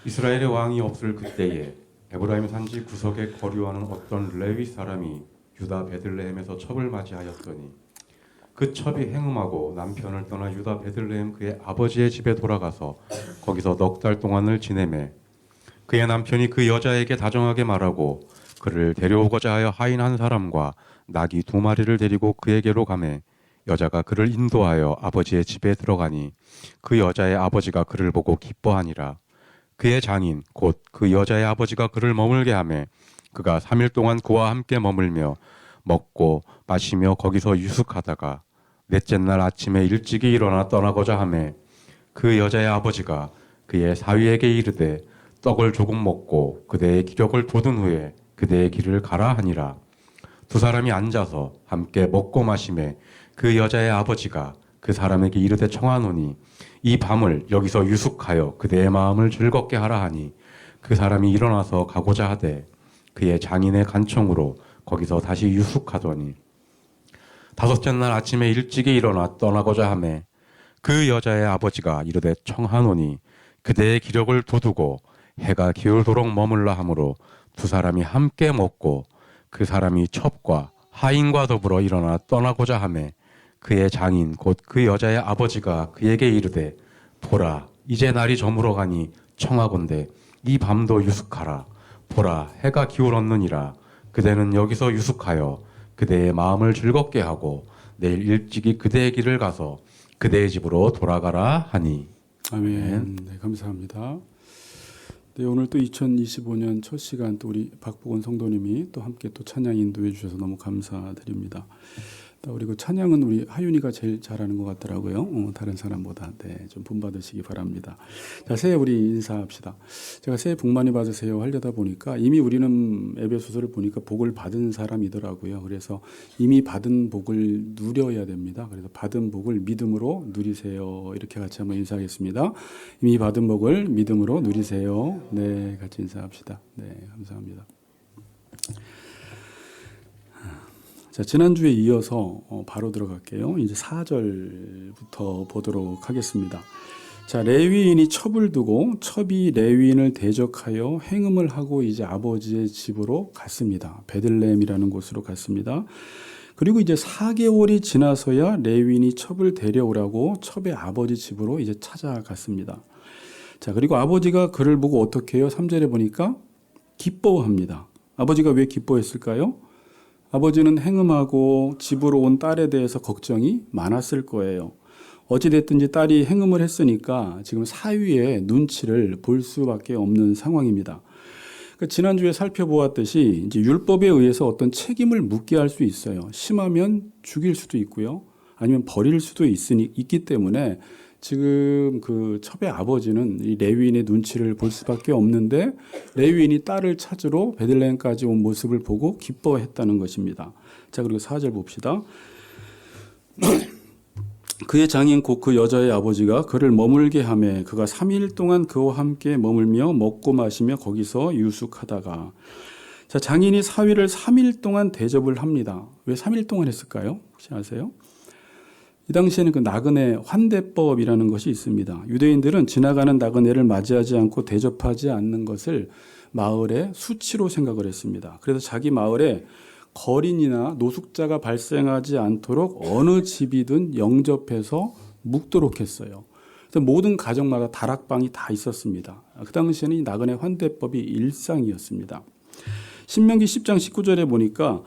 이스라엘의 왕이 없을 그때에 에브라임 산지 구석에 거류하는 어떤 레위 사람이 유다 베들레헴에서 첩을 맞이하였더니 그 첩이 행음하고 남편을 떠나 유다 베들레헴 그의 아버지의 집에 돌아가서 거기서 넉 달 동안을 지내매 그의 남편이 그 여자에게 다정하게 말하고 그를 데려오고자 하여 하인 한 사람과 나귀 두 마리를 데리고 그에게로 가매 여자가 그를 인도하여 아버지의 집에 들어가니 그 여자의 아버지가 그를 보고 기뻐하니라. 그의 장인 곧 그 여자의 아버지가 그를 머물게 하매 그가 3일 동안 그와 함께 머물며 먹고 마시며 거기서 유숙하다가 넷째 날 아침에 일찍이 일어나 떠나고자 하매 그 여자의 아버지가 그의 사위에게 이르되 떡을 조금 먹고 그대의 기력을 돋은 후에 그대의 길을 가라 하니라. 두 사람이 앉아서 함께 먹고 마시매 그 여자의 아버지가 그 사람에게 이르되 청하노니 이 밤을 여기서 유숙하여 그대의 마음을 즐겁게 하라 하니 그 사람이 일어나서 가고자 하되 그의 장인의 간청으로 거기서 다시 유숙하더니 다섯째 날 아침에 일찍이 일어나 떠나고자 하매 그 여자의 아버지가 이르되 청하노니 그대의 기력을 돋우고 해가 기울도록 머물라 하므로 두 사람이 함께 먹고 그 사람이 첩과 하인과 더불어 일어나 떠나고자 하매 그의 장인 곧 그 여자의 아버지가 그에게 이르되 보라 이제 날이 저물어 가니 청하건대 이 밤도 유숙하라. 보라 해가 기울었느니라. 그대는 여기서 유숙하여 그대의 마음을 즐겁게 하고 내일 일찍이 그대의 길을 가서 그대의 집으로 돌아가라 하니. 아멘. 네, 감사합니다. 네, 오늘 또 2025년 첫 시간 또 우리 박보건 성도님이 또 함께 또 찬양 인도해 주셔서 너무 감사드립니다. 우리 그 찬양은 우리 하윤이가 제일 잘하는 것 같더라고요. 다른 사람보다. 네, 좀 본받으시기 바랍니다. 자, 새해 우리 인사합시다. 제가 새해 복 많이 받으세요 하려다 보니까 이미 우리는 에베소서를 보니까 복을 받은 사람이더라고요. 그래서 이미 받은 복을 누려야 됩니다. 그래서 받은 복을 믿음으로 누리세요. 이렇게 같이 한번 인사하겠습니다. 이미 받은 복을 믿음으로 누리세요. 네, 같이 인사합시다. 네, 감사합니다. 자, 지난주에 이어서 바로 들어갈게요. 이제 4절부터 보도록 하겠습니다. 자, 레위인이 첩을 두고 첩이 레위인을 대적하여 행음을 하고 이제 아버지의 집으로 갔습니다. 베들레헴이라는 곳으로 갔습니다. 그리고 이제 4개월이 지나서야 레위인이 첩을 데려오라고 첩의 아버지 집으로 이제 찾아갔습니다. 자, 그리고 아버지가 그를 보고 어떻게 해요? 3절에 보니까 기뻐합니다. 아버지가 왜 기뻐했을까요? 아버지는 행음하고 집으로 온 딸에 대해서 걱정이 많았을 거예요. 어찌됐든지 딸이 행음을 했으니까 지금 사위의 눈치를 볼 수밖에 없는 상황입니다. 그러니까 지난주에 살펴보았듯이 이제 율법에 의해서 어떤 책임을 묻게 할 수 있어요. 심하면 죽일 수도 있고요. 아니면 버릴 수도 있기 때문에 지금 그 첩의 아버지는 이 레위인의 눈치를 볼 수밖에 없는데 레위인이 딸을 찾으러 베들레헴까지 온 모습을 보고 기뻐했다는 것입니다. 자, 그리고 4절 봅시다. 그의 장인 곧 그 여자의 아버지가 그를 머물게 하매 그가 3일 동안 그와 함께 머물며 먹고 마시며 거기서 유숙하다가 자, 장인이 사위를 3일 동안 대접을 합니다. 왜 3일 동안 했을까요? 혹시 아세요? 이 당시에는 그 나그네 환대법이라는 것이 있습니다. 유대인들은 지나가는 나그네를 맞이하지 않고 대접하지 않는 것을 마을의 수치로 생각을 했습니다. 그래서 자기 마을에 거린이나 노숙자가 발생하지 않도록 어느 집이든 영접해서 묵도록 했어요. 그래서 모든 가정마다 다락방이 다 있었습니다. 그 당시에는 이 나그네 환대법이 일상이었습니다. 신명기 10장 19절에 보니까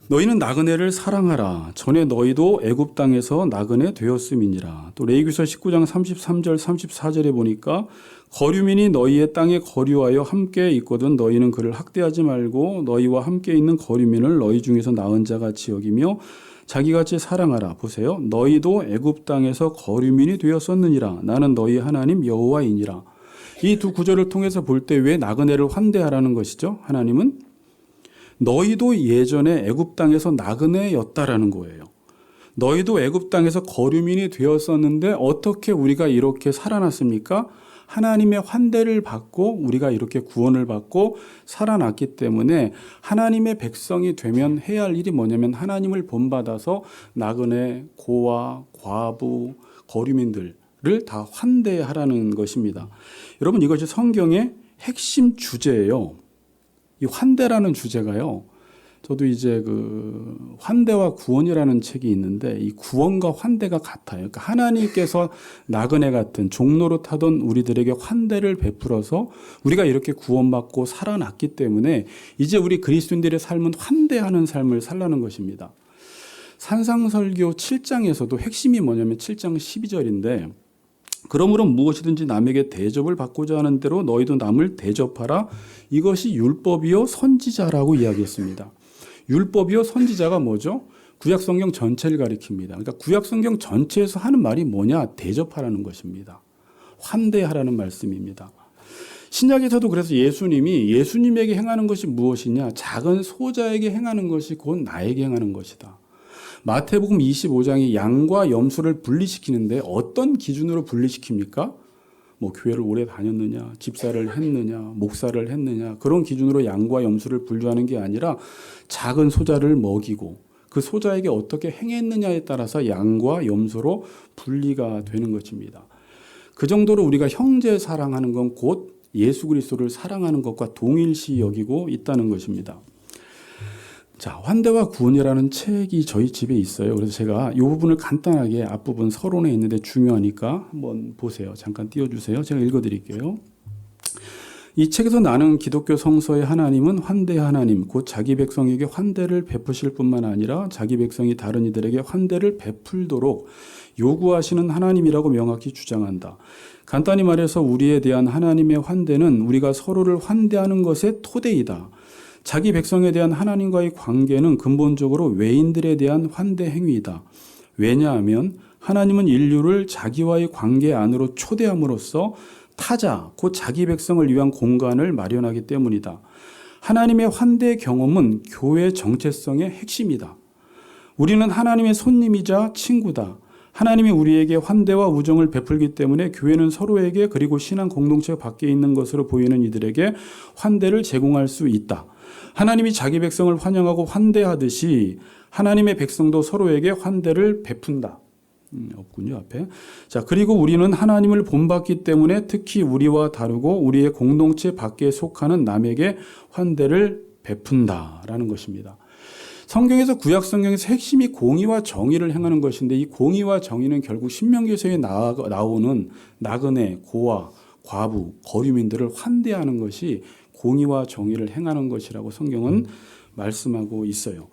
너희는 나그네를 사랑하라. 전에 너희도 애굽 땅에서 나그네 되었음이니라. 또 레위기서 19장 33절 34절에 보니까 거류민이 너희의 땅에 거류하여 함께 있거든 너희는 그를 학대하지 말고 너희와 함께 있는 거류민을 너희 중에서 나은 자같이 여기며 자기같이 사랑하라. 보세요. 너희도 애굽 땅에서 거류민이 되었었느니라. 나는 너희 하나님 여호와이니라. 이 두 구절을 통해서 볼 때 왜 나그네를 환대하라는 것이죠? 하나님은 너희도 예전에 애굽 땅에서 나그네였다라는 거예요. 너희도 애굽 땅에서 거류민이 되었었는데 어떻게 우리가 이렇게 살아났습니까? 하나님의 환대를 받고 우리가 이렇게 구원을 받고 살아났기 때문에 하나님의 백성이 되면 해야 할 일이 뭐냐면 하나님을 본받아서 나그네, 고아, 과부, 거류민들 다 환대하라는 것입니다. 여러분 이것이 성경의 핵심 주제예요. 이 환대라는 주제가요. 저도 이제 그 환대와 구원이라는 책이 있는데 이 구원과 환대가 같아요. 그러니까 하나님께서 나그네 같은 종로로 타던 우리들에게 환대를 베풀어서 우리가 이렇게 구원받고 살아났기 때문에 이제 우리 그리스도인들의 삶은 환대하는 삶을 살라는 것입니다. 산상설교 7장에서도 핵심이 뭐냐면 7장 12절인데 그러므로 무엇이든지 남에게 대접을 받고자 하는 대로 너희도 남을 대접하라. 이것이 율법이요 선지자라고 이야기했습니다. 율법이요 선지자가 뭐죠? 구약성경 전체를 가리킵니다. 그러니까 구약성경 전체에서 하는 말이 뭐냐? 대접하라는 것입니다. 환대하라는 말씀입니다. 신약에서도 그래서 예수님에게 행하는 것이 무엇이냐? 작은 소자에게 행하는 것이 곧 나에게 행하는 것이다. 마태복음 25장이 양과 염소를 분리시키는데 어떤 기준으로 분리시킵니까? 뭐 교회를 오래 다녔느냐, 집사를 했느냐, 목사를 했느냐 그런 기준으로 양과 염소를 분류하는 게 아니라 작은 소자를 먹이고 그 소자에게 어떻게 행했느냐에 따라서 양과 염소로 분리가 되는 것입니다. 그 정도로 우리가 형제 사랑하는 건 곧 예수 그리스도를 사랑하는 것과 동일시 여기고 있다는 것입니다. 자, 환대와 구원이라는 책이 저희 집에 있어요. 그래서 제가 이 부분을 간단하게 앞부분 서론에 있는데 중요하니까 한번 보세요. 잠깐 띄워주세요. 제가 읽어드릴게요. 이 책에서 나는 기독교 성서의 하나님은 환대 하나님, 곧 자기 백성에게 환대를 베푸실 뿐만 아니라 자기 백성이 다른 이들에게 환대를 베풀도록 요구하시는 하나님이라고 명확히 주장한다. 간단히 말해서 우리에 대한 하나님의 환대는 우리가 서로를 환대하는 것의 토대이다. 자기 백성에 대한 하나님과의 관계는 근본적으로 외인들에 대한 환대 행위이다. 왜냐하면 하나님은 인류를 자기와의 관계 안으로 초대함으로써 타자, 곧 자기 백성을 위한 공간을 마련하기 때문이다. 하나님의 환대 경험은 교회 정체성의 핵심이다. 우리는 하나님의 손님이자 친구다. 하나님이 우리에게 환대와 우정을 베풀기 때문에 교회는 서로에게 그리고 신앙 공동체 밖에 있는 것으로 보이는 이들에게 환대를 제공할 수 있다. 하나님이 자기 백성을 환영하고 환대하듯이 하나님의 백성도 서로에게 환대를 베푼다. 없군요, 앞에. 자, 그리고 우리는 하나님을 본받기 때문에 특히 우리와 다르고 우리의 공동체 밖에 속하는 남에게 환대를 베푼다라는 것입니다. 성경에서 구약 성경에서 핵심이 공의와 정의를 행하는 것인데 이 공의와 정의는 결국 신명기서에 나오는 나그네, 고아, 과부, 거류민들을 환대하는 것이 공의와 정의를 행하는 것이라고 성경은 말씀하고 있어요.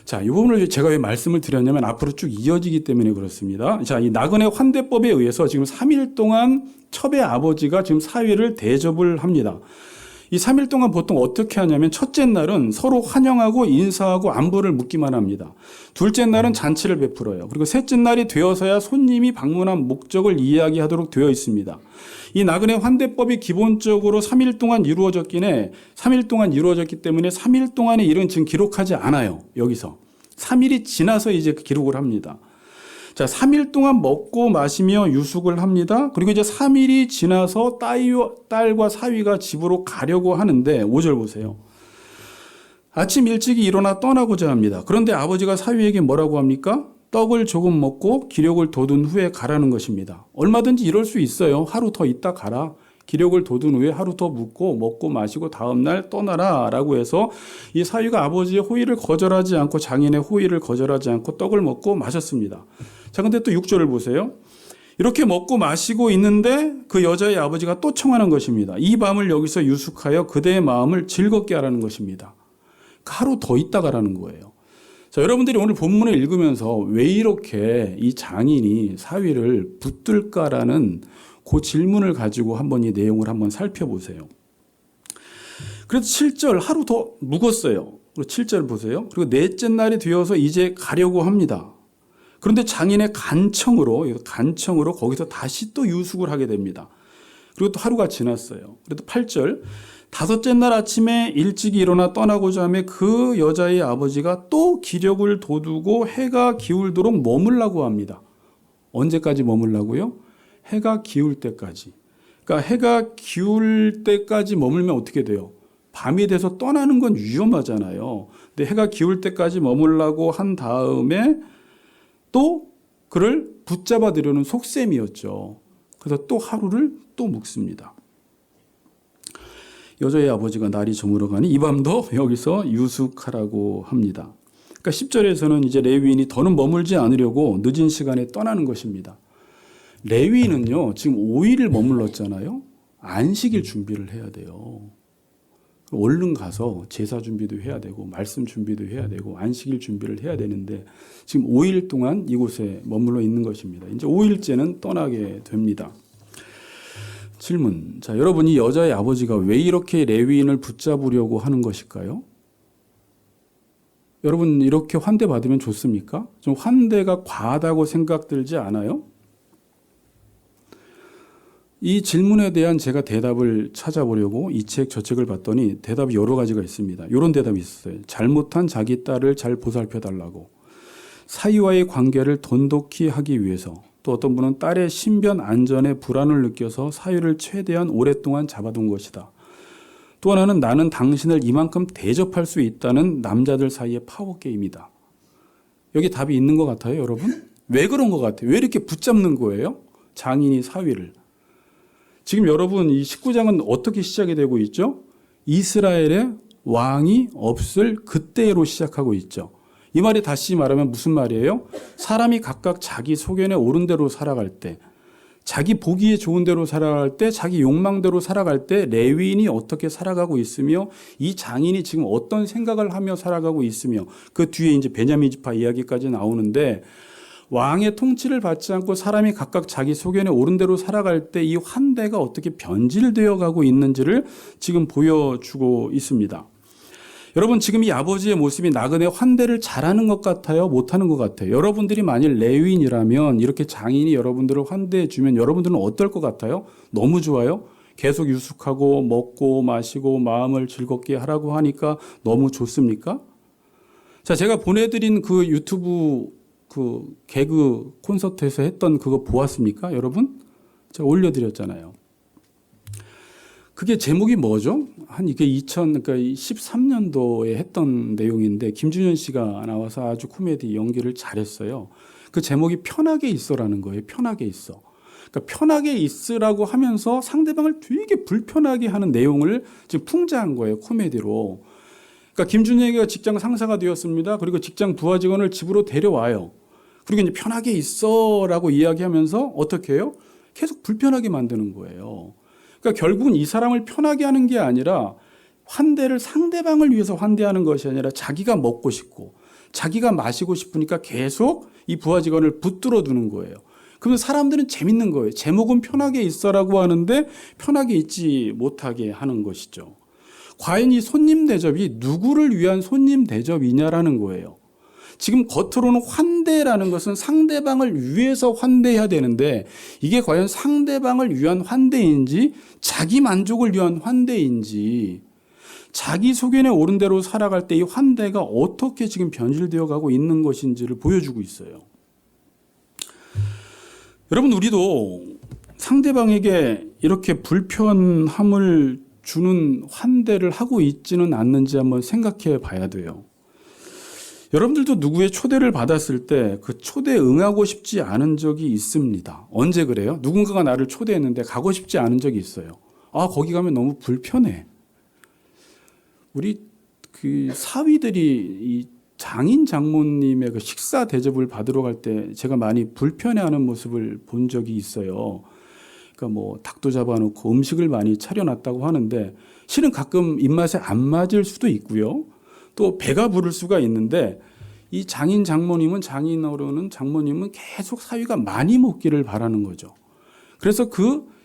자, 이 부분을 제가 왜 말씀을 드렸냐면 앞으로 쭉 이어지기 때문에 그렇습니다. 자, 이 나그네 환대법에 의해서 지금 3일 동안 첩의 아버지가 지금 사위를 대접을 합니다. 이 3일 동안 보통 어떻게 하냐면 첫째 날은 서로 환영하고 인사하고 안부를 묻기만 합니다. 둘째 날은 잔치를 베풀어요. 그리고 셋째 날이 되어서야 손님이 방문한 목적을 이야기하도록 되어 있습니다. 이 나그네 환대법이 기본적으로 3일 동안 이루어졌기 때문에 3일 동안의 일은 지금 기록하지 않아요. 여기서. 3일이 지나서 이제 기록을 합니다. 자, 3일 동안 먹고 마시며 유숙을 합니다. 그리고 이제 3일이 지나서 딸과 사위가 집으로 가려고 하는데 5절 보세요. 아침 일찍이 일어나 떠나고자 합니다. 그런데 아버지가 사위에게 뭐라고 합니까? 떡을 조금 먹고 기력을 돋운 후에 가라는 것입니다. 얼마든지 이럴 수 있어요. 하루 더 있다 가라. 기력을 돋운 후에 하루 더 묵고 먹고 마시고 다음날 떠나라 라고 해서 이 사위가 아버지의 호의를 거절하지 않고 장인의 호의를 거절하지 않고 떡을 먹고 마셨습니다. 자, 근데 또 6절을 보세요. 이렇게 먹고 마시고 있는데 그 여자의 아버지가 또 청하는 것입니다. 이 밤을 여기서 유숙하여 그대의 마음을 즐겁게 하라는 것입니다. 하루 더 있다 가라는 거예요. 자, 여러분들이 오늘 본문을 읽으면서 왜 이렇게 이 장인이 사위를 붙들까라는 그 질문을 가지고 한번 이 내용을 한번 살펴보세요. 그래서 7절 하루 더 묵었어요. 그리고 7절 보세요. 그리고 넷째 날이 되어서 이제 가려고 합니다. 그런데 장인의 간청으로 거기서 다시 또 유숙을 하게 됩니다. 그리고 또 하루가 지났어요. 그래도 8절 다섯째 날 아침에 일찍이 일어나 떠나고자 하며 그 여자의 아버지가 또 기력을 돋우고 해가 기울도록 머물라고 합니다. 언제까지 머물라고요? 해가 기울 때까지. 그러니까 해가 기울 때까지 머물면 어떻게 돼요? 밤이 돼서 떠나는 건 위험하잖아요. 근데 해가 기울 때까지 머물라고 한 다음에 또 그를 붙잡아 들여는 속셈이었죠. 그래서 또 하루를 또 묵습니다. 여자의 아버지가 날이 저물어가니 이 밤도 여기서 유숙하라고 합니다. 그러니까 10절에서는 이제 레위인이 더는 머물지 않으려고 늦은 시간에 떠나는 것입니다. 레위인은요, 지금 5일을 머물렀잖아요. 안식일 준비를 해야 돼요. 얼른 가서 제사 준비도 해야 되고 말씀 준비도 해야 되고 안식일 준비를 해야 되는데 지금 5일 동안 이곳에 머물러 있는 것입니다. 이제 5일째는 떠나게 됩니다. 질문. 자, 여러분이 여자의 아버지가 왜 이렇게 레위인을 붙잡으려고 하는 것일까요? 여러분 이렇게 환대받으면 좋습니까? 좀 환대가 과하다고 생각들지 않아요? 이 질문에 대한 제가 대답을 찾아보려고 이 책 저 책을 봤더니 대답이 여러 가지가 있습니다. 이런 대답이 있었어요. 잘못한 자기 딸을 잘 보살펴 달라고. 사위와의 관계를 돈독히 하기 위해서. 또 어떤 분은 딸의 신변 안전에 불안을 느껴서 사위를 최대한 오랫동안 잡아둔 것이다. 또 하나는 나는 당신을 이만큼 대접할 수 있다는 남자들 사이의 파워게임이다. 여기 답이 있는 것 같아요, 여러분? 왜 그런 것 같아요? 왜 이렇게 붙잡는 거예요? 장인이 사위를. 지금 여러분 이 19장은 어떻게 시작이 되고 있죠? 이스라엘의 왕이 없을 그때로 시작하고 있죠. 이 말이 다시 말하면 무슨 말이에요? 사람이 각각 자기 소견에 옳은 대로 살아갈 때, 자기 보기에 좋은 대로 살아갈 때, 자기 욕망대로 살아갈 때 레위인이 어떻게 살아가고 있으며 이 장인이 지금 어떤 생각을 하며 살아가고 있으며 그 뒤에 이제 베냐민 지파 이야기까지 나오는데 왕의 통치를 받지 않고 사람이 각각 자기 소견에 옳은 대로 살아갈 때 이 환대가 어떻게 변질되어 가고 있는지를 지금 보여주고 있습니다. 여러분 지금 이 아버지의 모습이 나그네 환대를 잘하는 것 같아요? 못하는 것 같아요? 여러분들이 만일 레위인이라면 이렇게 장인이 여러분들을 환대해 주면 여러분들은 어떨 것 같아요? 너무 좋아요? 계속 유숙하고 먹고 마시고 마음을 즐겁게 하라고 하니까 너무 좋습니까? 자, 제가 보내드린 그 유튜브 그 개그 콘서트에서 했던 그거 보았습니까? 여러분? 제가 올려드렸잖아요. 그게 제목이 뭐죠? 이게 2013년도에 했던 내용인데 김준현 씨가 나와서 아주 코미디 연기를 잘했어요. 그 제목이 편하게 있어라는 거예요. 편하게 있어. 그러니까 편하게 있으라고 하면서 상대방을 되게 불편하게 하는 내용을 지금 풍자한 거예요. 코미디로. 그러니까 김준현이가 직장 상사가 되었습니다. 그리고 직장 부하 직원을 집으로 데려와요. 그리고 이제 편하게 있어라고 이야기하면서 어떻게 해요? 계속 불편하게 만드는 거예요. 그러니까 결국은 이 사람을 편하게 하는 게 아니라 환대를 상대방을 위해서 환대하는 것이 아니라 자기가 먹고 싶고 자기가 마시고 싶으니까 계속 이 부하 직원을 붙들어 두는 거예요. 그러면 사람들은 재밌는 거예요. 제목은 편하게 있어라고 하는데 편하게 있지 못하게 하는 것이죠. 과연 이 손님 대접이 누구를 위한 손님 대접이냐라는 거예요. 지금 겉으로는 환대라는 것은 상대방을 위해서 환대해야 되는데 이게 과연 상대방을 위한 환대인지 자기 만족을 위한 환대인지 자기 소견에 옳은 대로 살아갈 때 이 환대가 어떻게 지금 변질되어 가고 있는 것인지를 보여주고 있어요. 여러분 우리도 상대방에게 이렇게 불편함을 주는 환대를 하고 있지는 않는지 한번 생각해 봐야 돼요. 여러분들도 누구의 초대를 받았을 때 그 초대에 응하고 싶지 않은 적이 있습니다. 언제 그래요? 누군가가 나를 초대했는데 가고 싶지 않은 적이 있어요. 아, 거기 가면 너무 불편해. 우리 그 사위들이 이 장인 장모님의 그 식사 대접을 받으러 갈 때 제가 많이 불편해하는 모습을 본 적이 있어요. 그러니까 뭐 닭도 잡아놓고 음식을 많이 차려놨다고 하는데 실은 가끔 입맛에 안 맞을 수도 있고요. 또 배가 부를 수가 있는데 이 장인 장모님은 장인어른은 장모님은 계속 사위가 많이 먹기를 바라는 거죠. 그래서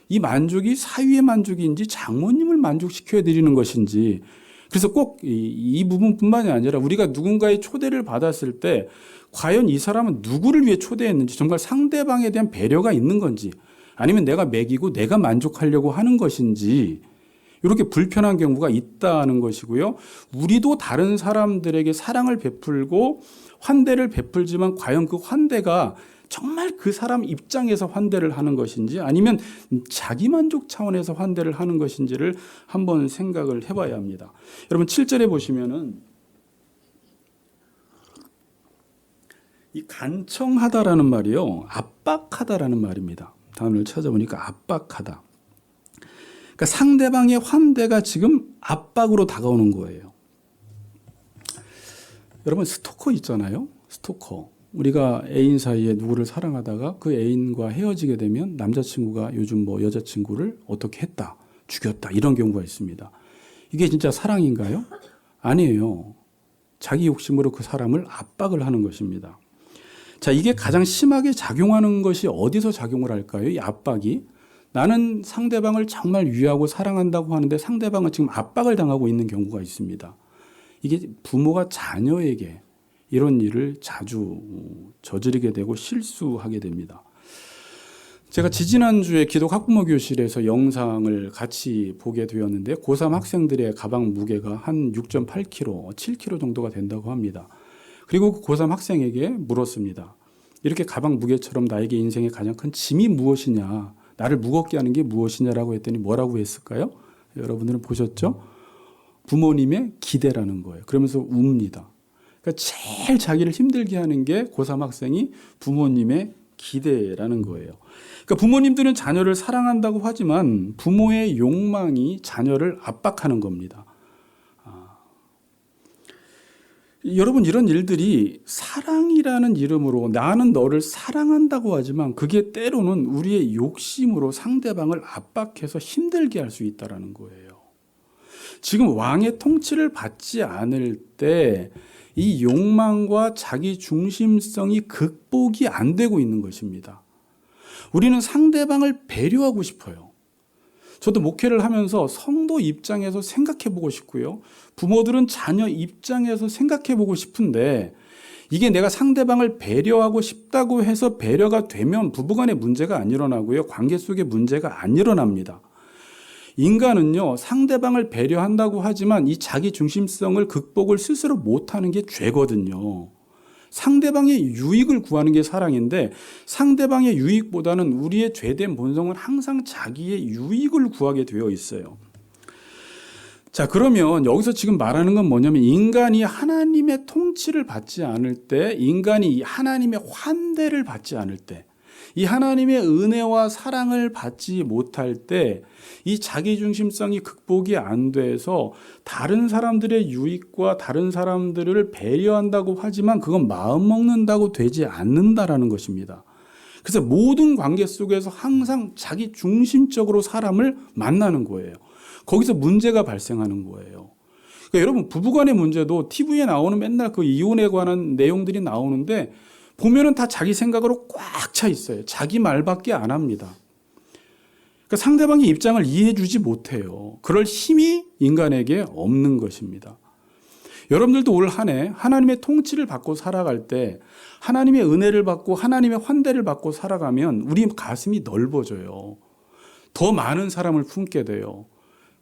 이 만족이 사위의 만족인지 장모님을 만족시켜야 드리는 것인지 그래서 꼭 이 부분뿐만이 아니라 우리가 누군가의 초대를 받았을 때 과연 이 사람은 누구를 위해 초대했는지 정말 상대방에 대한 배려가 있는 건지 아니면 내가 먹이고 내가 만족하려고 하는 것인지 이렇게 불편한 경우가 있다는 것이고요. 우리도 다른 사람들에게 사랑을 베풀고 환대를 베풀지만 과연 그 환대가 정말 그 사람 입장에서 환대를 하는 것인지 아니면 자기 만족 차원에서 환대를 하는 것인지를 한번 생각을 해봐야 합니다. 여러분 7절에 보시면은 이 간청하다라는 말이요. 압박하다라는 말입니다. 단어를 찾아보니까 압박하다. 그러니까 상대방의 환대가 지금 압박으로 다가오는 거예요. 여러분 스토커 있잖아요. 스토커. 우리가 애인 사이에 누구를 사랑하다가 그 애인과 헤어지게 되면 남자친구가 요즘 뭐 여자친구를 어떻게 했다, 죽였다 이런 경우가 있습니다. 이게 진짜 사랑인가요? 아니에요. 자기 욕심으로 그 사람을 압박을 하는 것입니다. 자, 이게 가장 심하게 작용하는 것이 어디서 작용을 할까요? 이 압박이. 나는 상대방을 정말 위하고 사랑한다고 하는데 상대방은 지금 압박을 당하고 있는 경우가 있습니다. 이게 부모가 자녀에게 이런 일을 자주 저지르게 되고 실수하게 됩니다. 제가 지지난주에 기독 학부모 교실에서 영상을 같이 보게 되었는데 고3 학생들의 가방 무게가 한 6.8kg, 7kg 정도가 된다고 합니다. 그리고 그 고3 학생에게 물었습니다. 이렇게 가방 무게처럼 나에게 인생의 가장 큰 짐이 무엇이냐, 나를 무겁게 하는 게 무엇이냐라고 했더니 뭐라고 했을까요? 여러분들은 보셨죠? 부모님의 기대라는 거예요. 그러면서 웁니다. 그러니까 제일 자기를 힘들게 하는 게 고3 학생이 부모님의 기대라는 거예요. 그러니까 부모님들은 자녀를 사랑한다고 하지만 부모의 욕망이 자녀를 압박하는 겁니다. 여러분, 이런 일들이 사랑이라는 이름으로 나는 너를 사랑한다고 하지만 그게 때로는 우리의 욕심으로 상대방을 압박해서 힘들게 할 수 있다는 거예요. 지금 왕의 통치를 받지 않을 때 이 욕망과 자기 중심성이 극복이 안 되고 있는 것입니다. 우리는 상대방을 배려하고 싶어요. 저도 목회를 하면서 성도 입장에서 생각해 보고 싶고요. 부모들은 자녀 입장에서 생각해 보고 싶은데 이게 내가 상대방을 배려하고 싶다고 해서 배려가 되면 부부간의 문제가 안 일어나고요. 관계 속의 문제가 안 일어납니다. 인간은요, 상대방을 배려한다고 하지만 이 자기 중심성을 극복을 스스로 못하는 게 죄거든요. 상대방의 유익을 구하는 게 사랑인데 상대방의 유익보다는 우리의 죄된 본성은 항상 자기의 유익을 구하게 되어 있어요. 자, 그러면 여기서 지금 말하는 건 뭐냐면 인간이 하나님의 통치를 받지 않을 때, 인간이 하나님의 환대를 받지 않을 때, 이 하나님의 은혜와 사랑을 받지 못할 때 이 자기중심성이 극복이 안 돼서 다른 사람들의 유익과 다른 사람들을 배려한다고 하지만 그건 마음 먹는다고 되지 않는다라는 것입니다. 그래서 모든 관계 속에서 항상 자기 중심적으로 사람을 만나는 거예요. 거기서 문제가 발생하는 거예요. 그러니까 여러분, 부부간의 문제도 TV에 나오는 맨날 그 이혼에 관한 내용들이 나오는데 보면은 다 자기 생각으로 꽉 차 있어요. 자기 말밖에 안 합니다. 그러니까 상대방의 입장을 이해해주지 못해요. 그럴 힘이 인간에게 없는 것입니다. 여러분들도 올 한 해 하나님의 통치를 받고 살아갈 때 하나님의 은혜를 받고 하나님의 환대를 받고 살아가면 우리 가슴이 넓어져요. 더 많은 사람을 품게 돼요.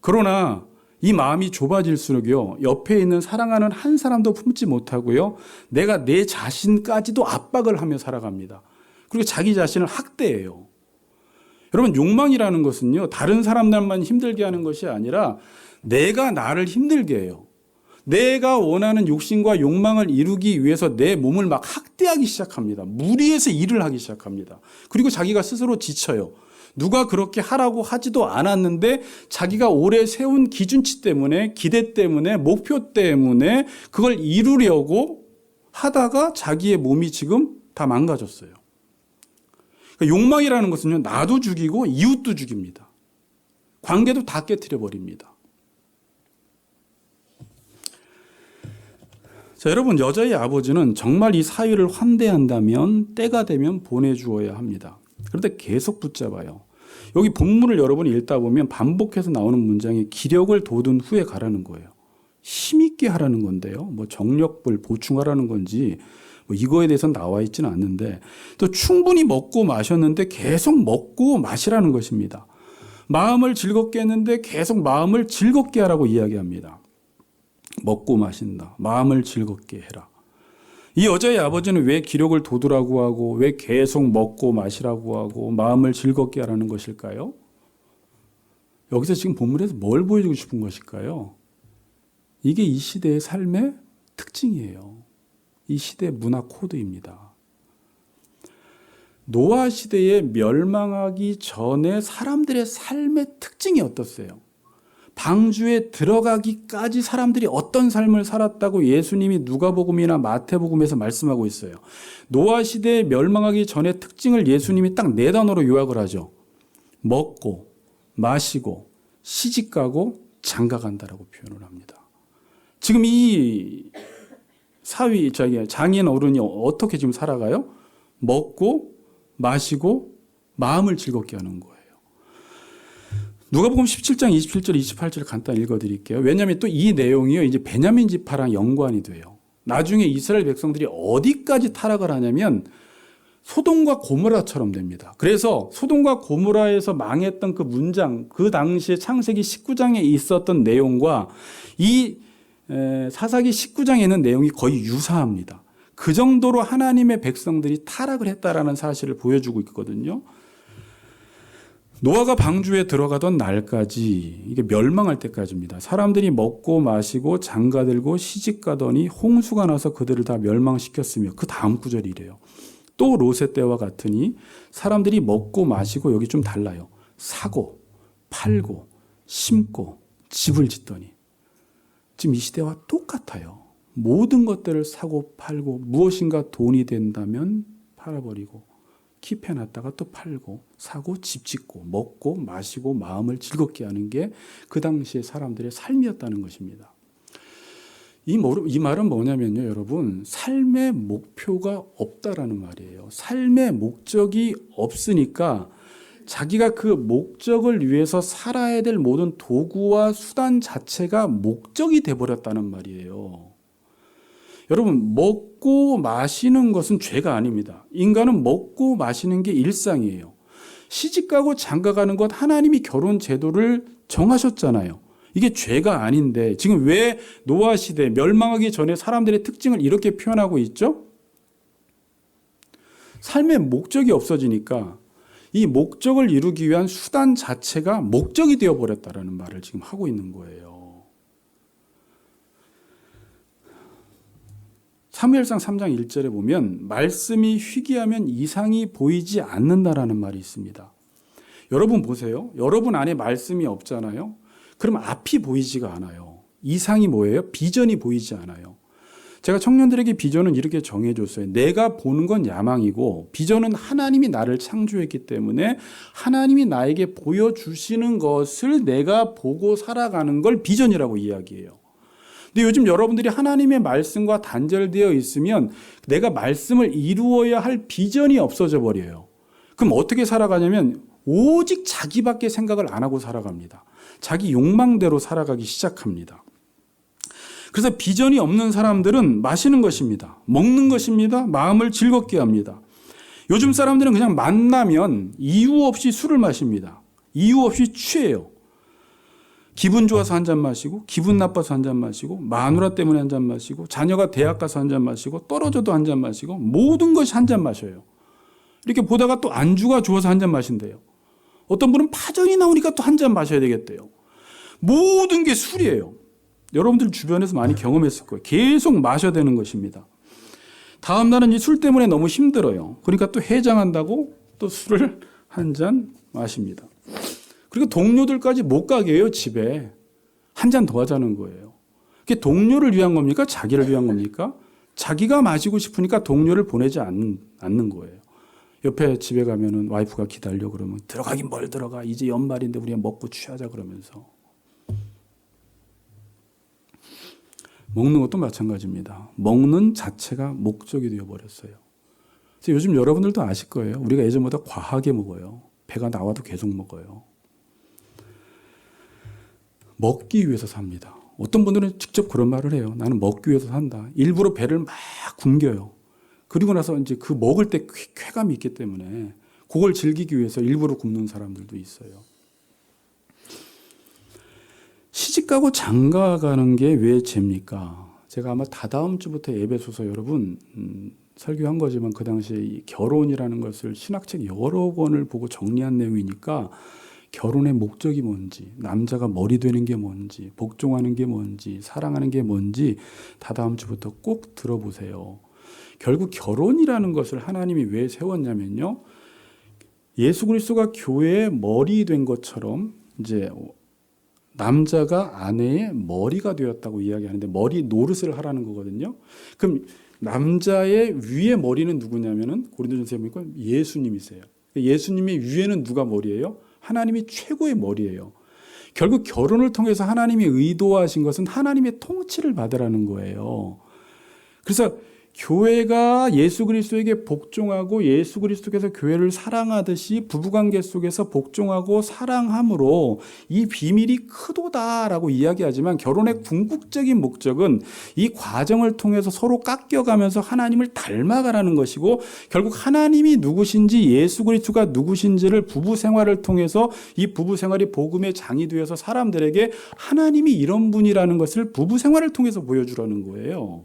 그러나 이 마음이 좁아질수록요, 옆에 있는 사랑하는 한 사람도 품지 못하고요, 내가 내 자신까지도 압박을 하며 살아갑니다. 그리고 자기 자신을 학대해요. 여러분, 욕망이라는 것은요, 다른 사람들만 힘들게 하는 것이 아니라 내가 나를 힘들게 해요. 내가 원하는 욕심과 욕망을 이루기 위해서 내 몸을 막 학대하기 시작합니다. 무리해서 일을 하기 시작합니다. 그리고 자기가 스스로 지쳐요. 누가 그렇게 하라고 하지도 않았는데 자기가 오래 세운 기준치 때문에, 기대 때문에, 목표 때문에 그걸 이루려고 하다가 자기의 몸이 지금 다 망가졌어요. 그러니까 욕망이라는 것은요, 나도 죽이고 이웃도 죽입니다. 관계도 다 깨트려 버립니다. 자, 여러분, 여자의 아버지는 정말 이 사위를 환대한다면 때가 되면 보내주어야 합니다. 그런데 계속 붙잡아요. 여기 본문을 여러분이 읽다 보면 반복해서 나오는 문장에 기력을 돋운 후에 가라는 거예요. 힘있게 하라는 건데요. 뭐 정력을 보충하라는 건지 뭐 이거에 대해서는 나와 있지는 않는데, 또 충분히 먹고 마셨는데 계속 먹고 마시라는 것입니다. 마음을 즐겁게 했는데 계속 마음을 즐겁게 하라고 이야기합니다. 먹고 마신다. 마음을 즐겁게 해라. 이 여자의 아버지는 왜 기력을 돋우라고 하고 왜 계속 먹고 마시라고 하고 마음을 즐겁게 하라는 것일까요? 여기서 지금 본문에서 뭘 보여주고 싶은 것일까요? 이게 이 시대의 삶의 특징이에요. 이 시대의 문화 코드입니다. 노아 시대에 멸망하기 전에 사람들의 삶의 특징이 어떻어요? 방주에 들어가기까지 사람들이 어떤 삶을 살았다고 예수님이 누가복음이나 마태복음에서 말씀하고 있어요. 노아 시대에 멸망하기 전의 특징을 예수님이 딱 4단어로 요약을 하죠. 먹고 마시고 시집가고 장가간다라고 표현을 합니다. 지금 이 장인 어른이 어떻게 지금 살아가요? 먹고 마시고 마음을 즐겁게 하는 거예요. 누가복음 17장 27절 28절 간단히 읽어드릴게요. 왜냐하면 또 이 내용이요 이제 베냐민 지파랑 연관이 돼요. 나중에 이스라엘 백성들이 어디까지 타락을 하냐면 소돔과 고모라처럼 됩니다. 그래서 소돔과 고모라에서 망했던 그 문장, 그 당시에 창세기 19장에 있었던 내용과 이 사사기 19장에 있는 내용이 거의 유사합니다. 그 정도로 하나님의 백성들이 타락을 했다라는 사실을 보여주고 있거든요. 노아가 방주에 들어가던 날까지, 이게 멸망할 때까지입니다. 사람들이 먹고 마시고 장가들고 시집가더니 홍수가 나서 그들을 다 멸망시켰으며, 그 다음 구절이 이래요. 또 롯의 때와 같으니 사람들이 먹고 마시고, 여기 좀 달라요. 사고 팔고 심고 집을 짓더니, 지금 이 시대와 똑같아요. 모든 것들을 사고 팔고 무엇인가 돈이 된다면 팔아버리고 킵해놨다가 또 팔고 사고 집 짓고 먹고 마시고 마음을 즐겁게 하는 게 그 당시의 사람들의 삶이었다는 것입니다. 이 말은 뭐냐면요, 여러분, 삶의 목표가 없다라는 말이에요. 삶의 목적이 없으니까 자기가 그 목적을 위해서 살아야 될 모든 도구와 수단 자체가 목적이 돼버렸다는 말이에요. 여러분, 먹고 마시는 것은 죄가 아닙니다. 인간은 먹고 마시는 게 일상이에요. 시집가고 장가가는 것, 하나님이 결혼 제도를 정하셨잖아요. 이게 죄가 아닌데 지금 왜 노아 시대 멸망하기 전에 사람들의 특징을 이렇게 표현하고 있죠? 삶의 목적이 없어지니까 이 목적을 이루기 위한 수단 자체가 목적이 되어버렸다는 말을 지금 하고 있는 거예요. 사무엘상 3장 1절에 보면 말씀이 희귀하면 이상이 보이지 않는다라는 말이 있습니다. 여러분 보세요. 여러분 안에 말씀이 없잖아요. 그럼 앞이 보이지가 않아요. 이상이 뭐예요? 비전이 보이지 않아요. 제가 청년들에게 비전은 이렇게 정해줬어요. 내가 보는 건 야망이고 비전은 하나님이 나를 창조했기 때문에 하나님이 나에게 보여주시는 것을 내가 보고 살아가는 걸 비전이라고 이야기해요. 근데 요즘 여러분들이 하나님의 말씀과 단절되어 있으면 내가 말씀을 이루어야 할 비전이 없어져 버려요. 그럼 어떻게 살아가냐면 오직 자기밖에 생각을 안 하고 살아갑니다. 자기 욕망대로 살아가기 시작합니다. 그래서 비전이 없는 사람들은 마시는 것입니다. 먹는 것입니다. 마음을 즐겁게 합니다. 요즘 사람들은 그냥 만나면 이유 없이 술을 마십니다. 이유 없이 취해요. 기분 좋아서 한 잔 마시고 기분 나빠서 한 잔 마시고 마누라 때문에 한 잔 마시고 자녀가 대학 가서 한 잔 마시고 떨어져도 한 잔 마시고 모든 것이 한 잔 마셔요. 이렇게 보다가 또 안주가 좋아서 한 잔 마신대요. 어떤 분은 파전이 나오니까 또 한 잔 마셔야 되겠대요. 모든 게 술이에요. 여러분들 주변에서 많이 경험했을 거예요. 계속 마셔야 되는 것입니다. 다음 날은 이 술 때문에 너무 힘들어요. 그러니까 또 해장한다고 또 술을 한 잔 마십니다. 그리고 동료들까지 못 가게 해요. 집에 한 잔 더 하자는 거예요. 그게 동료를 위한 겁니까? 자기를 위한 겁니까? 자기가 마시고 싶으니까 동료를 보내지 않는 거예요. 옆에 집에 가면은 와이프가 기다려 그러면 들어가긴 뭘 들어가. 이제 연말인데 우리가 먹고 취하자 그러면서. 먹는 것도 마찬가지입니다. 먹는 자체가 목적이 되어버렸어요. 그래서 요즘 여러분들도 아실 거예요. 우리가 예전보다 과하게 먹어요. 배가 나와도 계속 먹어요. 먹기 위해서 삽니다. 어떤 분들은 직접 그런 말을 해요. 나는 먹기 위해서 산다. 일부러 배를 막 굶겨요. 그리고 나서 이제 그 먹을 때 쾌감이 있기 때문에 그걸 즐기기 위해서 일부러 굶는 사람들도 있어요. 시집가고 장가가는 게 왜 죄입니까? 제가 아마 다다음 주부터 에베소서 여러분 설교한 거지만 그 당시에 결혼이라는 것을 신학책 여러 권을 보고 정리한 내용이니까 결혼의 목적이 뭔지, 남자가 머리 되는 게 뭔지, 복종하는 게 뭔지, 사랑하는 게 뭔지 다다음 주부터 꼭 들어보세요. 결국 결혼이라는 것을 하나님이 왜 세웠냐면요. 예수 그리스도가 교회의 머리 된 것처럼 이제 남자가 아내의 머리가 되었다고 이야기하는데 머리 노릇을 하라는 거거든요. 그럼 남자의 위의 머리는 누구냐면은 고린도전서에 보니까 예수님이세요. 예수님의 위에는 누가 머리예요? 하나님이 최고의 머리예요. 결국 결혼을 통해서 하나님이 의도하신 것은 하나님의 통치를 받으라는 거예요. 그래서 교회가 예수 그리스도에게 복종하고 예수 그리스도께서 교회를 사랑하듯이 부부관계 속에서 복종하고 사랑함으로 이 비밀이 크도다라고 이야기하지만 결혼의 궁극적인 목적은 이 과정을 통해서 서로 깎여가면서 하나님을 닮아가라는 것이고 결국 하나님이 누구신지 예수 그리스도가 누구신지를 부부 생활을 통해서 이 부부 생활이 복음의 장이 되어서 사람들에게 하나님이 이런 분이라는 것을 부부 생활을 통해서 보여주라는 거예요.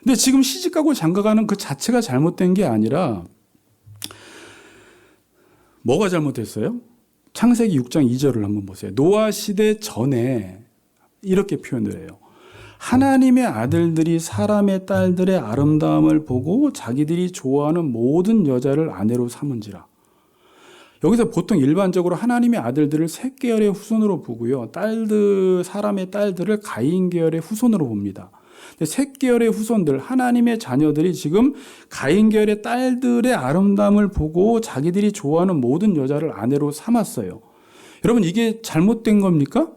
근데 지금 시집가고 장가가는 그 자체가 잘못된 게 아니라 뭐가 잘못됐어요? 창세기 6장 2절을 한번 보세요. 노아 시대 전에 이렇게 표현을 해요. 하나님의 아들들이 사람의 딸들의 아름다움을 보고 자기들이 좋아하는 모든 여자를 아내로 삼은지라. 여기서 보통 일반적으로 하나님의 아들들을 셋 계열의 후손으로 보고요. 사람의 딸들을 가인 계열의 후손으로 봅니다. 셋 계열의 후손들, 하나님의 자녀들이 지금 가인 계열의 딸들의 아름다움을 보고 자기들이 좋아하는 모든 여자를 아내로 삼았어요. 여러분, 이게 잘못된 겁니까?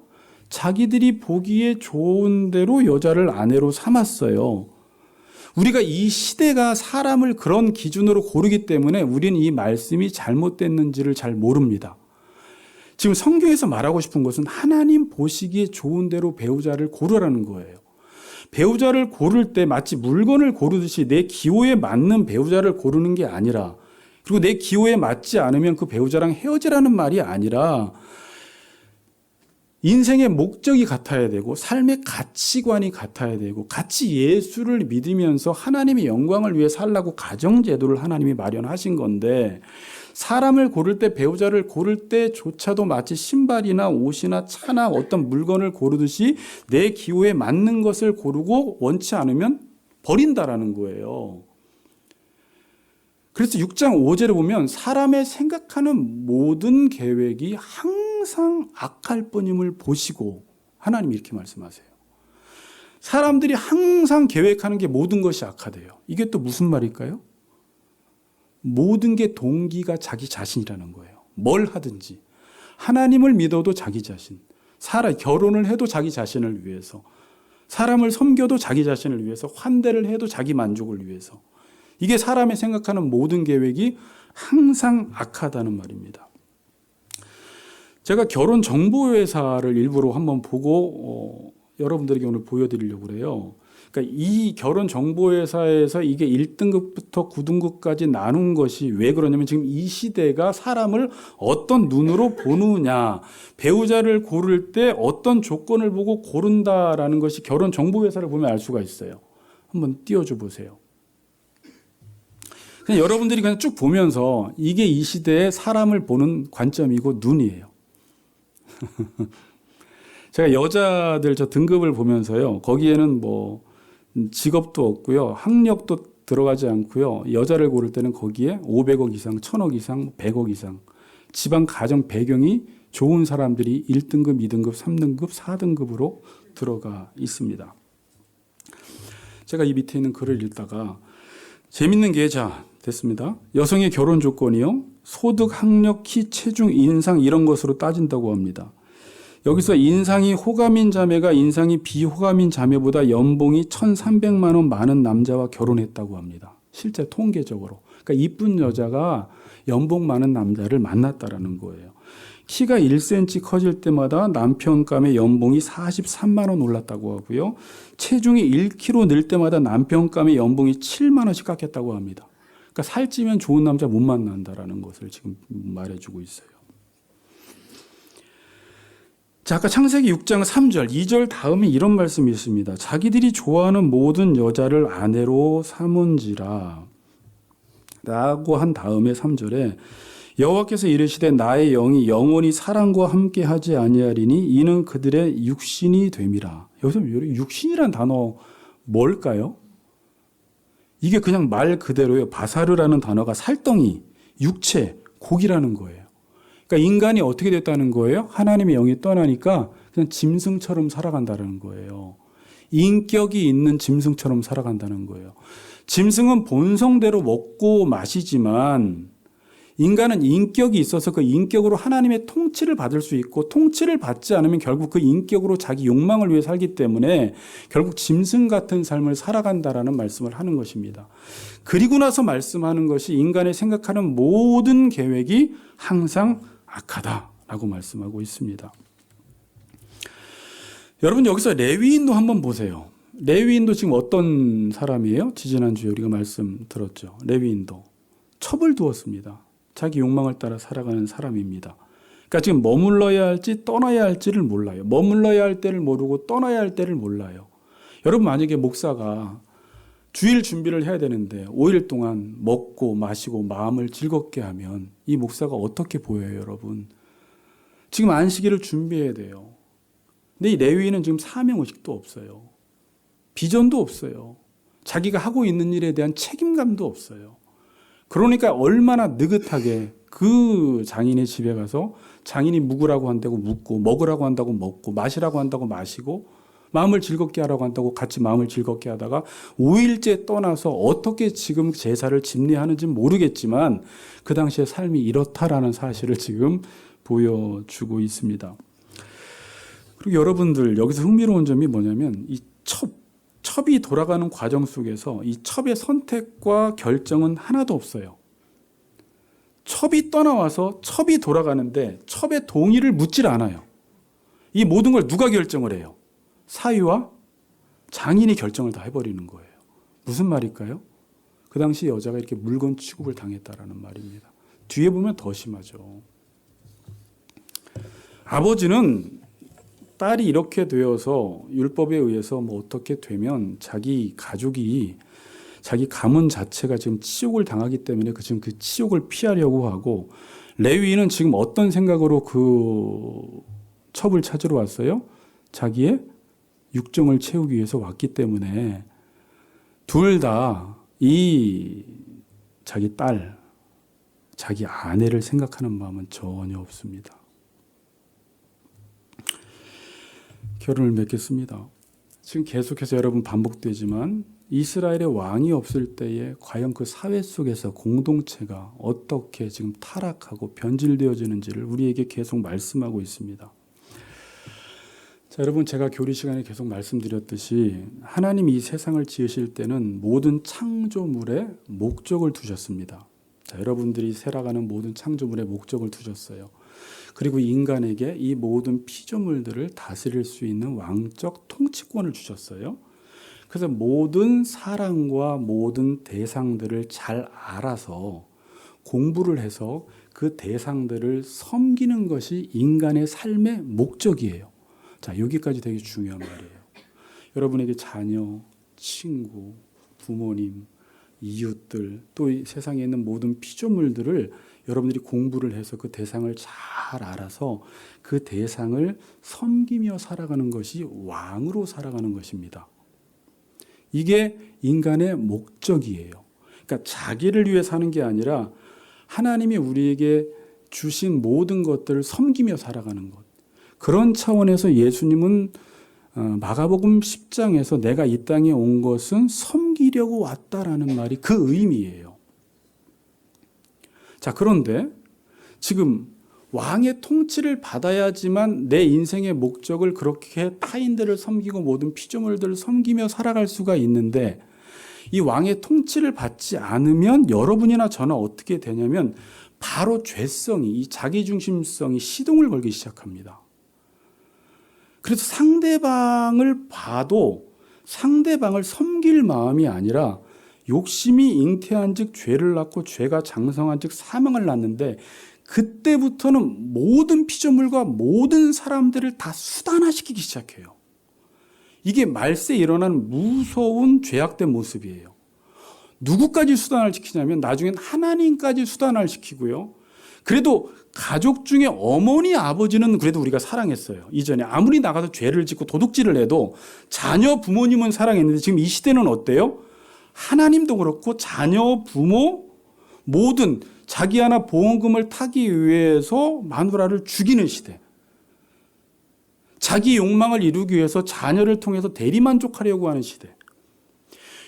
자기들이 보기에 좋은 대로 여자를 아내로 삼았어요. 우리가 이 시대가 사람을 그런 기준으로 고르기 때문에 우리는 이 말씀이 잘못됐는지를 잘 모릅니다. 지금 성경에서 말하고 싶은 것은 하나님 보시기에 좋은 대로 배우자를 고르라는 거예요. 배우자를 고를 때 마치 물건을 고르듯이 내 기호에 맞는 배우자를 고르는 게 아니라, 그리고 내 기호에 맞지 않으면 그 배우자랑 헤어지라는 말이 아니라 인생의 목적이 같아야 되고 삶의 가치관이 같아야 되고 같이 예수를 믿으면서 하나님의 영광을 위해 살라고 가정제도를 하나님이 마련하신 건데, 사람을 고를 때, 배우자를 고를 때조차도 마치 신발이나 옷이나 차나 어떤 물건을 고르듯이 내 기호에 맞는 것을 고르고 원치 않으면 버린다라는 거예요. 그래서 6장 5절에 보면 사람의 생각하는 모든 계획이 항상 악할 뿐임을 보시고, 하나님이 이렇게 말씀하세요. 사람들이 항상 계획하는 게 모든 것이 악하대요. 이게 또 무슨 말일까요? 모든 게 동기가 자기 자신이라는 거예요. 뭘 하든지. 하나님을 믿어도 자기 자신. 결혼을 해도 자기 자신을 위해서. 사람을 섬겨도 자기 자신을 위해서. 환대를 해도 자기 만족을 위해서. 이게 사람이 생각하는 모든 계획이 항상 악하다는 말입니다. 제가 결혼 정보회사를 일부러 한번 보고 여러분들에게 오늘 보여드리려고 그래요. 그러니까 이 결혼 정보회사에서 이게 1등급부터 9등급까지 나눈 것이 왜 그러냐면 지금 이 시대가 사람을 어떤 눈으로 보느냐, 배우자를 고를 때 어떤 조건을 보고 고른다라는 것이 결혼 정보회사를 보면 알 수가 있어요. 한번 띄워줘 보세요. 그냥 여러분들이 그냥 쭉 보면서 이게 이 시대의 사람을 보는 관점이고 눈이에요. 제가 여자들 저 등급을 보면서요, 거기에는 뭐 직업도 없고요, 학력도 들어가지 않고요, 여자를 고를 때는 거기에 500억 이상, 1000억 이상, 100억 이상, 집안 가정 배경이 좋은 사람들이 1등급, 2등급, 3등급, 4등급으로 들어가 있습니다. 제가 이 밑에 있는 글을 읽다가 재밌는 게, 자, 됐습니다. 여성의 결혼 조건이요, 소득, 학력, 키, 체중, 인상 이런 것으로 따진다고 합니다. 여기서 인상이 호감인 자매가 인상이 비호감인 자매보다 연봉이 1,300만 원 많은 남자와 결혼했다고 합니다. 실제 통계적으로. 그러니까 이쁜 여자가 연봉 많은 남자를 만났다라는 거예요. 키가 1cm 커질 때마다 남편감의 연봉이 43만 원 올랐다고 하고요. 체중이 1kg 늘 때마다 남편감의 연봉이 7만 원씩 깎였다고 합니다. 그러니까 살찌면 좋은 남자 못 만난다라는 것을 지금 말해주고 있어요. 자, 아까 창세기 6장 3절, 2절 다음에 이런 말씀이 있습니다. 자기들이 좋아하는 모든 여자를 아내로 삼은지라 라고 한 다음에 3절에 여호와께서 이르시되 나의 영이 영원히 사람과 함께 하지 아니하리니 이는 그들의 육신이 됨이라. 여기서 육신이란 단어 뭘까요? 이게 그냥 말 그대로요. 바사르라는 단어가 살덩이, 육체, 고기라는 거예요. 그러니까 인간이 어떻게 됐다는 거예요? 하나님의 영이 떠나니까 그냥 짐승처럼 살아간다는 거예요. 인격이 있는 짐승처럼 살아간다는 거예요. 짐승은 본성대로 먹고 마시지만 인간은 인격이 있어서 그 인격으로 하나님의 통치를 받을 수 있고 통치를 받지 않으면 결국 그 인격으로 자기 욕망을 위해 살기 때문에 결국 짐승 같은 삶을 살아간다라는 말씀을 하는 것입니다. 그리고 나서 말씀하는 것이 인간의 생각하는 모든 계획이 항상 악하다라고 말씀하고 있습니다. 여러분 여기서 레위인도 한번 보세요. 레위인도 지금 어떤 사람이에요? 지지난주에 우리가 말씀 들었죠. 레위인도 첩을 두었습니다. 자기 욕망을 따라 살아가는 사람입니다. 그러니까 지금 머물러야 할지 떠나야 할지를 몰라요. 머물러야 할 때를 모르고 떠나야 할 때를 몰라요. 여러분 만약에 목사가 주일 준비를 해야 되는데 5일 동안 먹고 마시고 마음을 즐겁게 하면 이 목사가 어떻게 보여요, 여러분? 지금 안식일을 준비해야 돼요. 근데 이 레위인은 지금 사명의식도 없어요. 비전도 없어요. 자기가 하고 있는 일에 대한 책임감도 없어요. 그러니까 얼마나 느긋하게 그 장인의 집에 가서 장인이 묵으라고 한다고 묵고 먹으라고 한다고 먹고 마시라고 한다고 마시고 마음을 즐겁게 하라고 한다고 같이 마음을 즐겁게 하다가 5일째 떠나서 어떻게 지금 제사를 집례하는지는 모르겠지만 그 당시의 삶이 이렇다라는 사실을 지금 보여주고 있습니다. 그리고 여러분들 여기서 흥미로운 점이 뭐냐면 이 첩이 돌아가는 과정 속에서 이 첩의 선택과 결정은 하나도 없어요. 첩이 떠나와서 첩이 돌아가는데 첩의 동의를 묻질 않아요. 이 모든 걸 누가 결정을 해요? 사위와 장인이 결정을 다 해버리는 거예요. 무슨 말일까요? 그 당시 여자가 이렇게 물건 취급을 당했다라는 말입니다. 뒤에 보면 더 심하죠. 아버지는 딸이 이렇게 되어서 율법에 의해서 뭐 어떻게 되면 자기 가족이 자기 가문 자체가 지금 치욕을 당하기 때문에 지금 그 치욕을 피하려고 하고 레위인은 지금 어떤 생각으로 그 첩을 찾으러 왔어요? 자기의 육정을 채우기 위해서 왔기 때문에 둘 다 이 자기 딸, 자기 아내를 생각하는 마음은 전혀 없습니다. 결론을 맺겠습니다. 지금 계속해서 여러분 반복되지만 이스라엘의 왕이 없을 때에 과연 그 사회 속에서 공동체가 어떻게 지금 타락하고 변질되어지는지를 우리에게 계속 말씀하고 있습니다. 자, 여러분 제가 교리 시간에 계속 말씀드렸듯이 하나님이 이 세상을 지으실 때는 모든 창조물에 목적을 두셨습니다. 자, 여러분들이 살아가는 모든 창조물에 목적을 두셨어요. 그리고 인간에게 이 모든 피조물들을 다스릴 수 있는 왕적 통치권을 주셨어요. 그래서 모든 사람과 모든 대상들을 잘 알아서 공부를 해서 그 대상들을 섬기는 것이 인간의 삶의 목적이에요. 자, 여기까지 되게 중요한 말이에요. 여러분에게 자녀, 친구, 부모님, 이웃들, 또 이 세상에 있는 모든 피조물들을 여러분들이 공부를 해서 그 대상을 잘 알아서 그 대상을 섬기며 살아가는 것이 왕으로 살아가는 것입니다. 이게 인간의 목적이에요. 그러니까 자기를 위해 사는 게 아니라 하나님이 우리에게 주신 모든 것들을 섬기며 살아가는 것. 그런 차원에서 예수님은 마가복음 10장에서 내가 이 땅에 온 것은 섬기려고 왔다라는 말이 그 의미예요. 자, 그런데 지금 왕의 통치를 받아야지만 내 인생의 목적을 그렇게 타인들을 섬기고 모든 피조물들을 섬기며 살아갈 수가 있는데 이 왕의 통치를 받지 않으면 여러분이나 저나 어떻게 되냐면 바로 죄성이, 이 자기중심성이 시동을 걸기 시작합니다. 그래서 상대방을 봐도 상대방을 섬길 마음이 아니라 욕심이 잉태한 즉 죄를 낳고 죄가 장성한 즉 사망을 낳는데 그때부터는 모든 피조물과 모든 사람들을 다 수단화시키기 시작해요. 이게 말세에 일어나는 무서운 죄악된 모습이에요. 누구까지 수단을 시키냐면 나중엔 하나님까지 수단을 시키고요. 그래도 가족 중에 어머니, 아버지는 그래도 우리가 사랑했어요. 이전에 아무리 나가서 죄를 짓고 도둑질을 해도 자녀, 부모님은 사랑했는데 지금 이 시대는 어때요? 하나님도 그렇고 자녀, 부모, 모든 자기 하나 보험금을 타기 위해서 마누라를 죽이는 시대. 자기 욕망을 이루기 위해서 자녀를 통해서 대리만족하려고 하는 시대.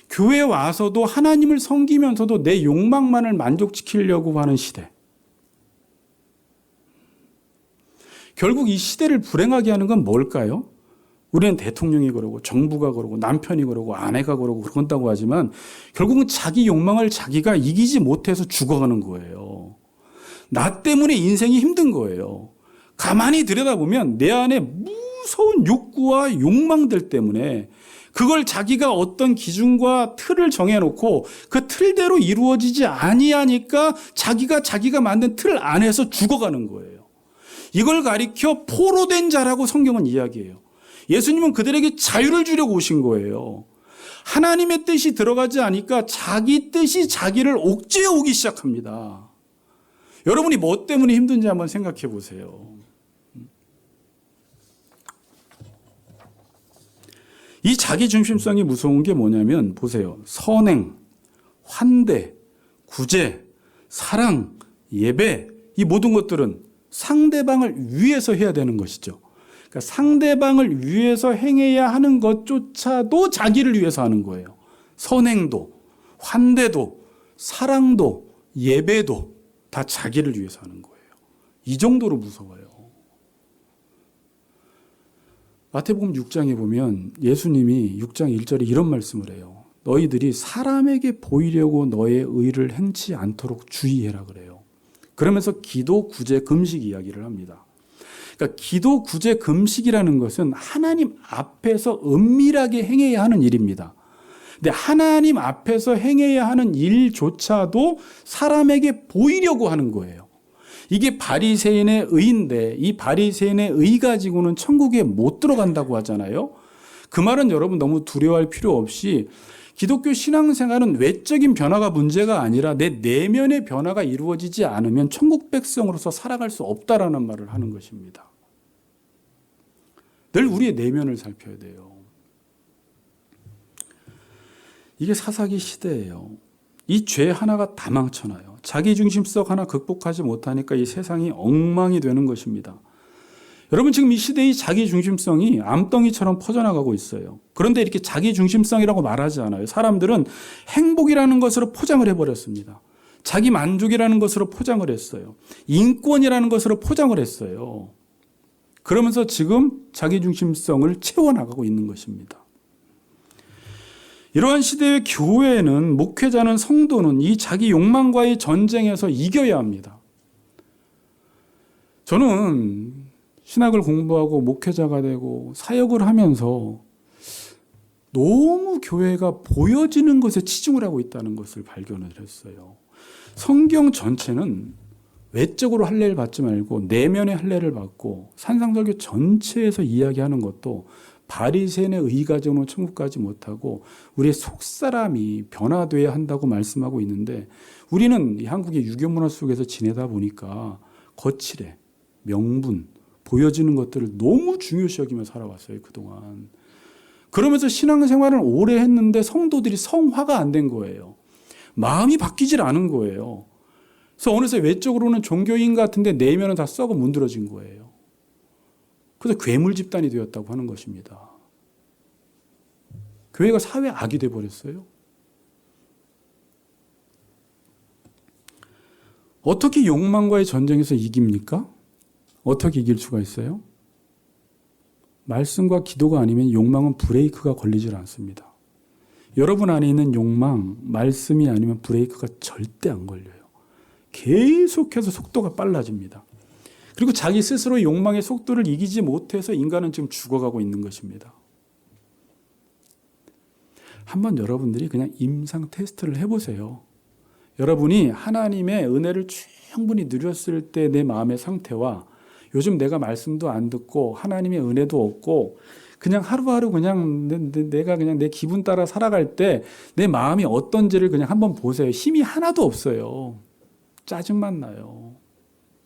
교회에 와서도 하나님을 섬기면서도 내 욕망만을 만족시키려고 하는 시대. 결국 이 시대를 불행하게 하는 건 뭘까요? 우리는 대통령이 그러고 정부가 그러고 남편이 그러고 아내가 그러고 그런다고 하지만 결국은 자기 욕망을 자기가 이기지 못해서 죽어가는 거예요. 나 때문에 인생이 힘든 거예요. 가만히 들여다보면 내 안에 무서운 욕구와 욕망들 때문에 그걸 자기가 어떤 기준과 틀을 정해놓고 그 틀대로 이루어지지 아니하니까 자기가 만든 틀 안에서 죽어가는 거예요. 이걸 가리켜 포로된 자라고 성경은 이야기해요. 예수님은 그들에게 자유를 주려고 오신 거예요. 하나님의 뜻이 들어가지 않으니까 자기 뜻이 자기를 옥죄어 오기 시작합니다. 여러분이 뭐 때문에 힘든지 한번 생각해 보세요. 이 자기중심성이 무서운 게 뭐냐면 보세요. 선행, 환대, 구제, 사랑, 예배 이 모든 것들은 상대방을 위해서 해야 되는 것이죠. 그러니까 상대방을 위해서 행해야 하는 것조차도 자기를 위해서 하는 거예요. 선행도, 환대도, 사랑도, 예배도 다 자기를 위해서 하는 거예요. 이 정도로 무서워요. 마태복음 6장에 보면 예수님이 6장 1절에 이런 말씀을 해요. 너희들이 사람에게 보이려고 너의 의를 행치 않도록 주의해라 그래요. 그러면서 기도, 구제, 금식 이야기를 합니다. 그러니까 기도, 구제, 금식이라는 것은 하나님 앞에서 은밀하게 행해야 하는 일입니다. 근데 하나님 앞에서 행해야 하는 일조차도 사람에게 보이려고 하는 거예요. 이게 바리새인의 의인데 이 바리새인의 의 가지고는 천국에 못 들어간다고 하잖아요. 그 말은 여러분 너무 두려워할 필요 없이 기독교 신앙생활은 외적인 변화가 문제가 아니라 내 내면의 변화가 이루어지지 않으면 천국 백성으로서 살아갈 수 없다라는 말을 하는 것입니다. 늘 우리의 내면을 살펴야 돼요. 이게 사사기 시대예요. 이 죄 하나가 다 망쳐놔요. 자기중심성 하나 극복하지 못하니까 이 세상이 엉망이 되는 것입니다. 여러분 지금 이 시대의 자기중심성이 암덩이처럼 퍼져나가고 있어요. 그런데 이렇게 자기중심성이라고 말하지 않아요. 사람들은 행복이라는 것으로 포장을 해버렸습니다. 자기 만족이라는 것으로 포장을 했어요. 인권이라는 것으로 포장을 했어요. 그러면서 지금 자기중심성을 채워나가고 있는 것입니다. 이러한 시대의 교회는 목회자는 성도는 이 자기 욕망과의 전쟁에서 이겨야 합니다. 저는 신학을 공부하고 목회자가 되고 사역을 하면서 너무 교회가 보여지는 것에 치중을 하고 있다는 것을 발견을 했어요. 성경 전체는 외적으로 할례를 받지 말고 내면의 할례를 받고 산상설교 전체에서 이야기하는 것도 바리새인의 의 가지고는 천국 가지 못하고 우리의 속사람이 변화돼야 한다고 말씀하고 있는데 우리는 이 한국의 유교 문화 속에서 지내다 보니까 거칠해, 명분, 보여지는 것들을 너무 중요시 여기며 살아왔어요, 그동안. 그러면서 신앙생활을 오래 했는데 성도들이 성화가 안 된 거예요. 마음이 바뀌질 않은 거예요. 그래서 어느새 외적으로는 종교인 같은데 내면은 다 썩어 문드러진 거예요. 그래서 괴물 집단이 되었다고 하는 것입니다. 교회가 사회 악이 되어버렸어요. 어떻게 욕망과의 전쟁에서 이깁니까? 어떻게 이길 수가 있어요? 말씀과 기도가 아니면 욕망은 브레이크가 걸리질 않습니다. 여러분 안에 있는 욕망, 말씀이 아니면 브레이크가 절대 안 걸려요. 계속해서 속도가 빨라집니다. 그리고 자기 스스로 욕망의 속도를 이기지 못해서 인간은 지금 죽어가고 있는 것입니다. 한번 여러분들이 그냥 임상 테스트를 해보세요. 여러분이 하나님의 은혜를 충분히 누렸을 때 내 마음의 상태와 요즘 내가 말씀도 안 듣고 하나님의 은혜도 없고 그냥 하루하루 그냥 내가 그냥 내 기분 따라 살아갈 때 내 마음이 어떤지를 그냥 한번 보세요. 힘이 하나도 없어요. 짜증만 나요.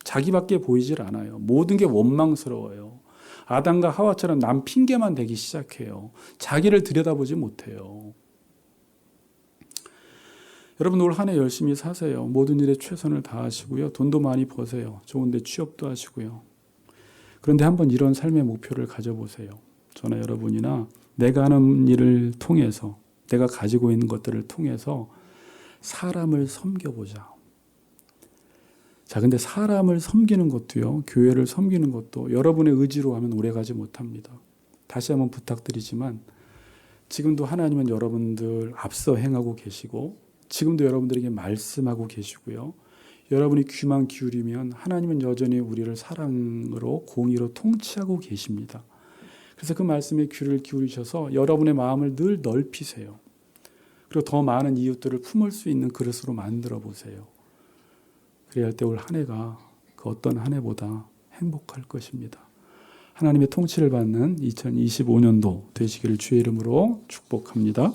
자기밖에 보이질 않아요. 모든 게 원망스러워요. 아담과 하와처럼 남 핑계만 대기 시작해요. 자기를 들여다보지 못해요. 여러분 올 한 해 열심히 사세요. 모든 일에 최선을 다하시고요. 돈도 많이 버세요. 좋은데 취업도 하시고요. 그런데 한번 이런 삶의 목표를 가져보세요. 저나 여러분이나 내가 하는 일을 통해서 내가 가지고 있는 것들을 통해서 사람을 섬겨보자. 자, 근데 사람을 섬기는 것도요, 교회를 섬기는 것도 여러분의 의지로 하면 오래가지 못합니다. 다시 한번 부탁드리지만 지금도 하나님은 여러분들 앞서 행하고 계시고 지금도 여러분들에게 말씀하고 계시고요. 여러분이 귀만 기울이면 하나님은 여전히 우리를 사랑으로 공의로 통치하고 계십니다. 그래서 그 말씀에 귀를 기울이셔서 여러분의 마음을 늘 넓히세요. 그리고 더 많은 이웃들을 품을 수 있는 그릇으로 만들어 보세요. 그래야 할 때 올 한 해가 그 어떤 한 해보다 행복할 것입니다. 하나님의 통치를 받는 2025년도 되시기를 주의 이름으로 축복합니다.